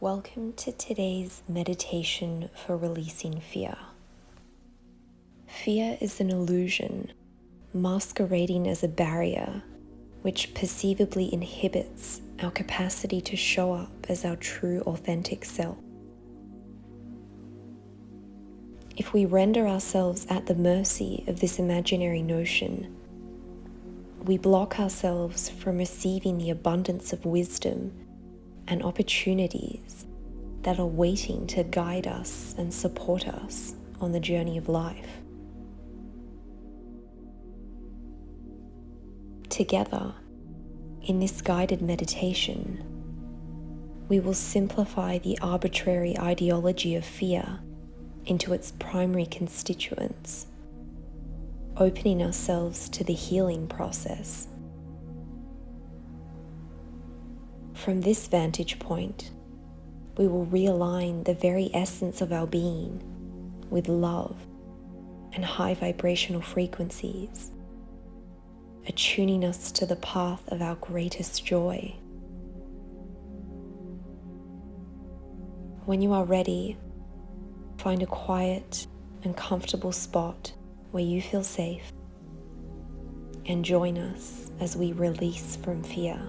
Welcome to today's meditation for releasing fear. Fear is an illusion masquerading as a barrier which perceivably inhibits our capacity to show up as our true, authentic self. If we render ourselves at the mercy of this imaginary notion, we block ourselves from receiving the abundance of wisdom and opportunities that are waiting to guide us and support us on the journey of life. Together, in this guided meditation, we will simplify the arbitrary ideology of fear into its primary constituents, opening ourselves to the healing process. From this vantage point, we will realign the very essence of our being with love and high vibrational frequencies, attuning us to the path of our greatest joy. When you are ready, find a quiet and comfortable spot where you feel safe and join us as we release from fear.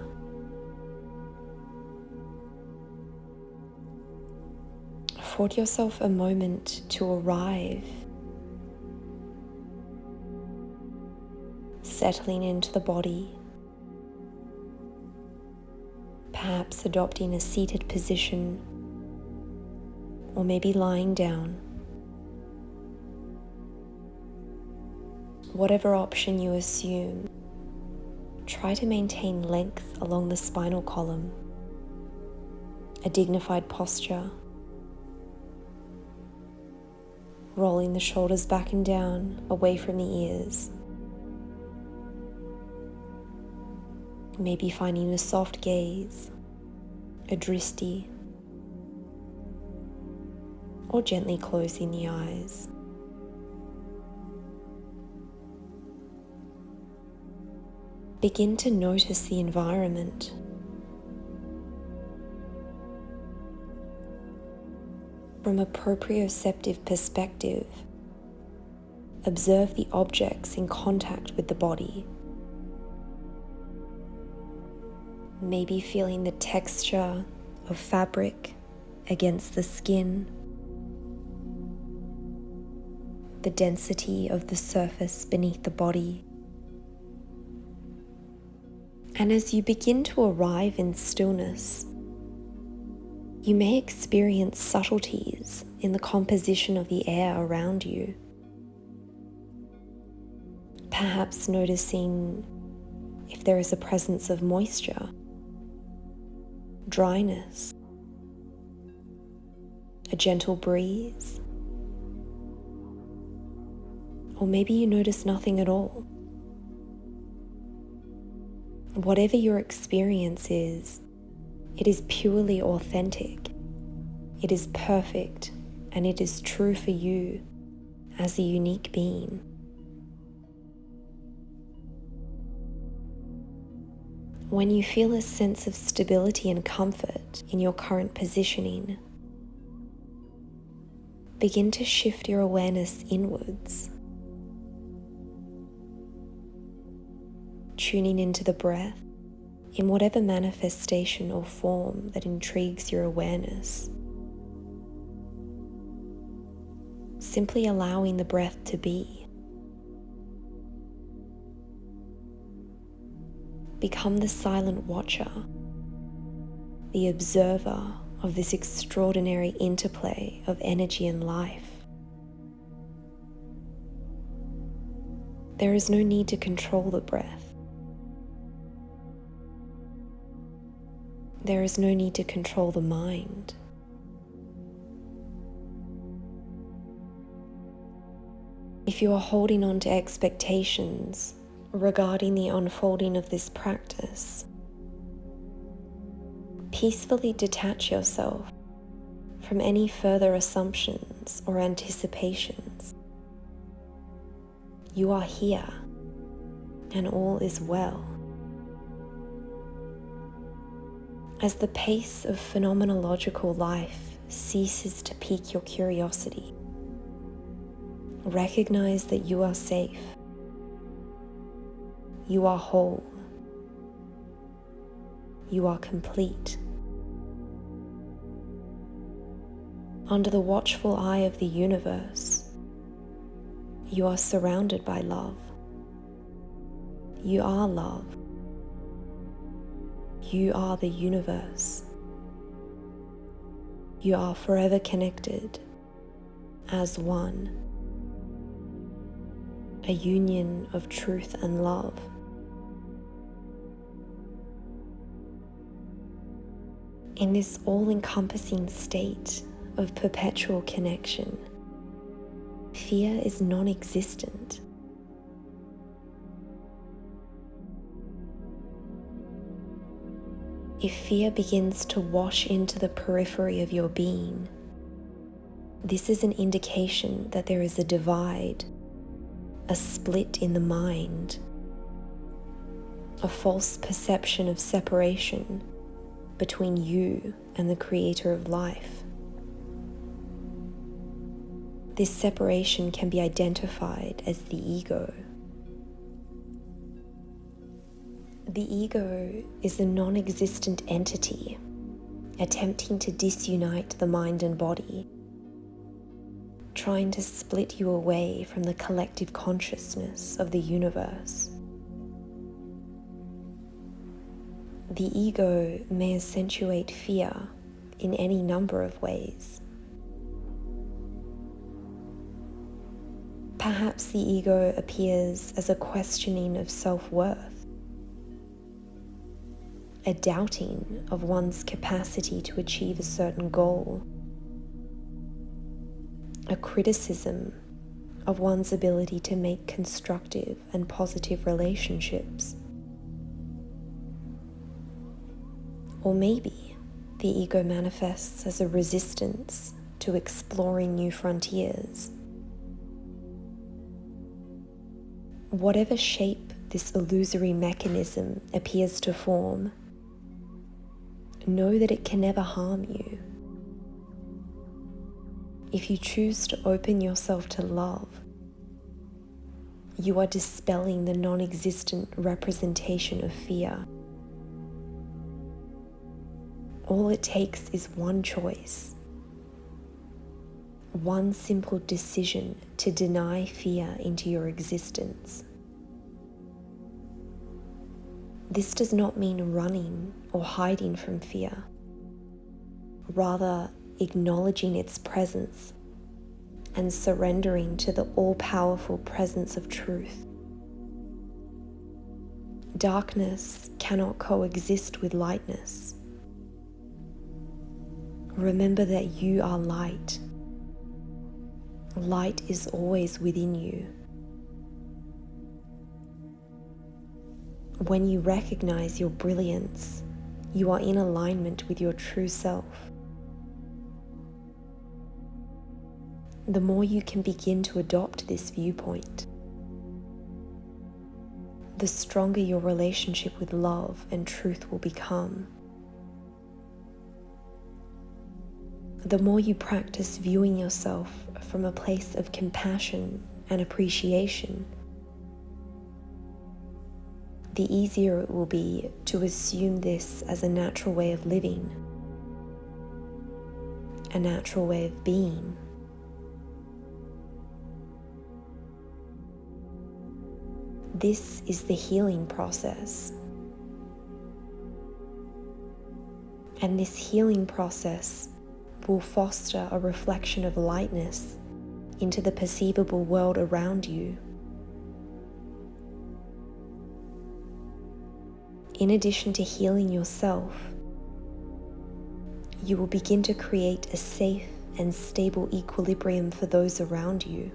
Afford yourself a moment to arrive, settling into the body, perhaps adopting a seated position or maybe lying down. Whatever option you assume, try to maintain length along the spinal column, a dignified posture, rolling the shoulders back and down away from the ears. Maybe finding a soft gaze, a drishti, or gently closing the eyes. Begin to notice the environment. From a proprioceptive perspective, observe the objects in contact with the body. Maybe feeling the texture of fabric against the skin, the density of the surface beneath the body. And as you begin to arrive in stillness, you may experience subtleties in the composition of the air around you. Perhaps noticing if there is a presence of moisture, dryness, a gentle breeze, or maybe you notice nothing at all. Whatever your experience is, it is purely authentic, it is perfect, and it is true for you as a unique being. When you feel a sense of stability and comfort in your current positioning, begin to shift your awareness inwards, tuning into the breath in whatever manifestation or form that intrigues your awareness. Simply allowing the breath to be. Become the silent watcher, the observer of this extraordinary interplay of energy and life. There is no need to control the breath. There is no need to control the mind. If you are holding on to expectations regarding the unfolding of this practice, peacefully detach yourself from any further assumptions or anticipations. You are here, and all is well. As the pace of phenomenological life ceases to pique your curiosity, recognize that you are safe, you are whole, you are complete. Under the watchful eye of the universe, you are surrounded by love. You are love. You are the universe. You are forever connected as one, a union of truth and love. In this all-encompassing state of perpetual connection, fear is non-existent. If fear begins to wash into the periphery of your being, this is an indication that there is a divide, a split in the mind, a false perception of separation between you and the Creator of life. This separation can be identified as the ego. The ego is a non-existent entity attempting to disunite the mind and body, trying to split you away from the collective consciousness of the universe. The ego may accentuate fear in any number of ways. Perhaps the ego appears as a questioning of self-worth, a doubting of one's capacity to achieve a certain goal, a criticism of one's ability to make constructive and positive relationships. Or maybe the ego manifests as a resistance to exploring new frontiers. Whatever shape this illusory mechanism appears to form, know that it can never harm you. If you choose to open yourself to love, you are dispelling the non-existent representation of fear. All it takes is one choice, one simple decision to deny fear into your existence. This does not mean running or hiding from fear, rather acknowledging its presence and surrendering to the all-powerful presence of truth. Darkness cannot coexist with lightness. Remember that you are light. Light is always within you. When you recognize your brilliance, you are in alignment with your true self. The more you can begin to adopt this viewpoint, the stronger your relationship with love and truth will become. The more you practice viewing yourself from a place of compassion and appreciation, the easier it will be to assume this as a natural way of living, a natural way of being. This is the healing process. And this healing process will foster a reflection of lightness into the perceivable world around you. In addition to healing yourself, you will begin to create a safe and stable equilibrium for those around you.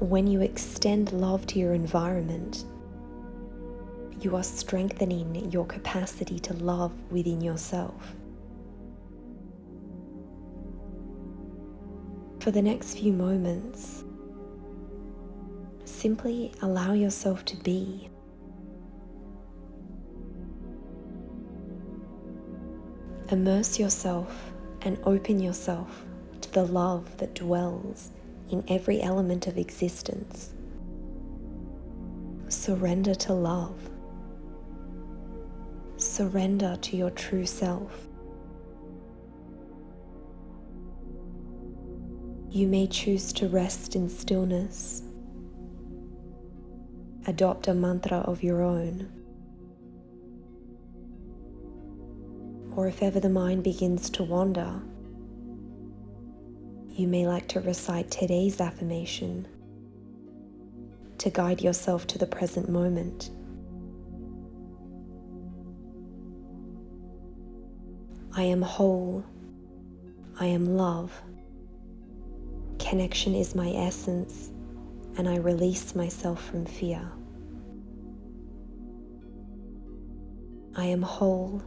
When you extend love to your environment, you are strengthening your capacity to love within yourself. For the next few moments, simply allow yourself to be. Immerse yourself and open yourself to the love that dwells in every element of existence. Surrender to love. Surrender to your true self. You may choose to rest in stillness. Adopt a mantra of your own. Or if ever the mind begins to wander, you may like to recite today's affirmation to guide yourself to the present moment. I am whole. I am love. Connection is my essence, and I release myself from fear. I am whole.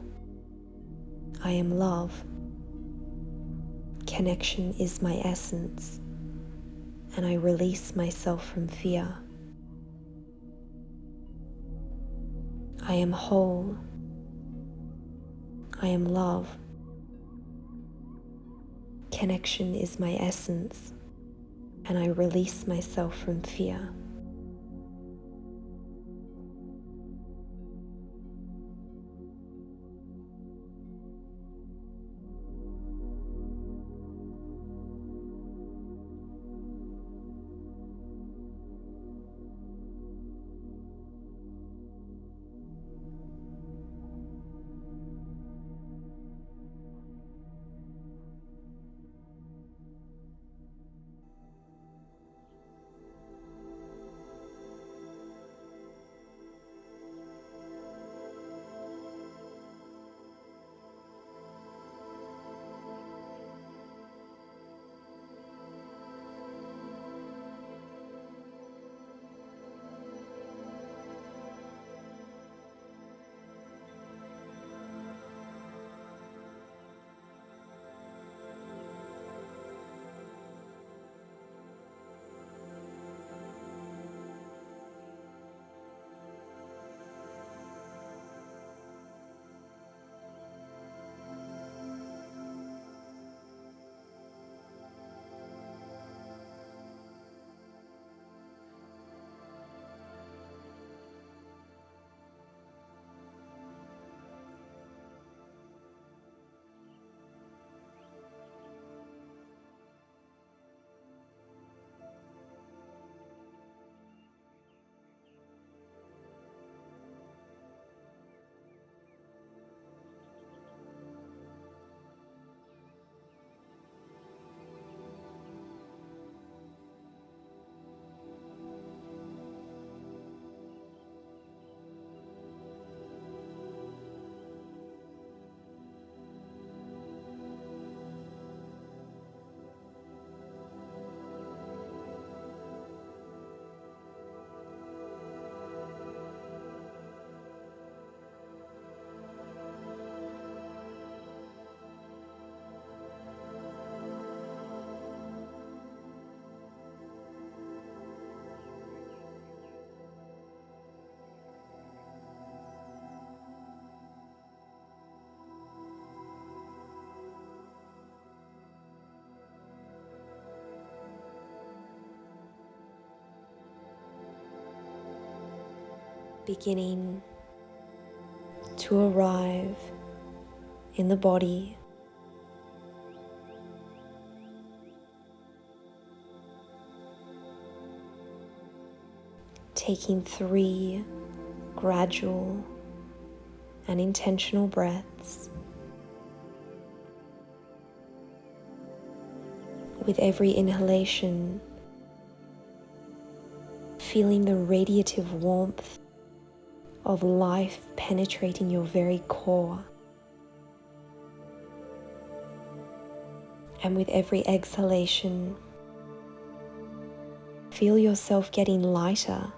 I am love. Connection is my essence, and I release myself from fear. I am whole. I am love. Connection is my essence, and I release myself from fear. Beginning to arrive in the body, taking 3 gradual and intentional breaths. With every inhalation, feeling the radiative warmth of life penetrating your very core. And with every exhalation, feel yourself getting lighter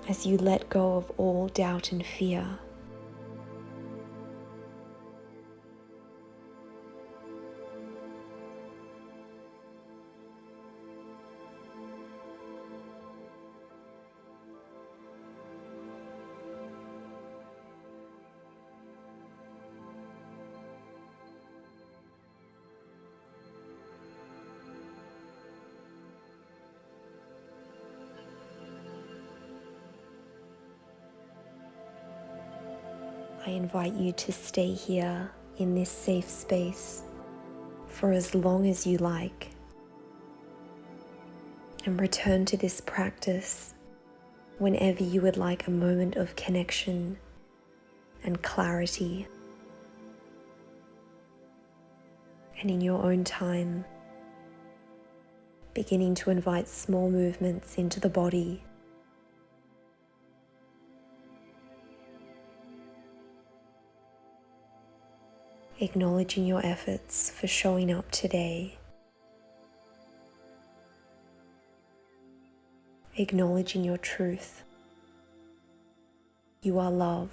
as you let go of all doubt and fear. I invite you to stay here in this safe space for as long as you like, and return to this practice whenever you would like a moment of connection and clarity. And in your own time, beginning to invite small movements into the body. Acknowledging your efforts for showing up today. Acknowledging your truth. You are love,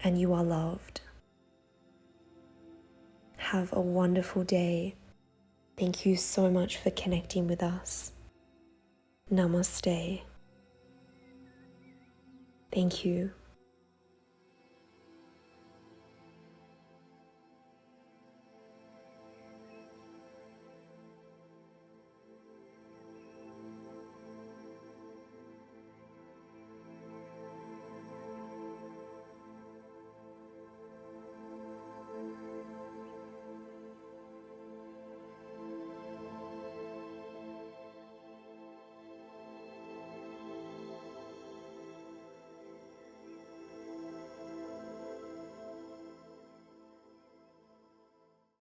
and you are loved. Have a wonderful day. Thank you so much for connecting with us. Namaste. Thank you.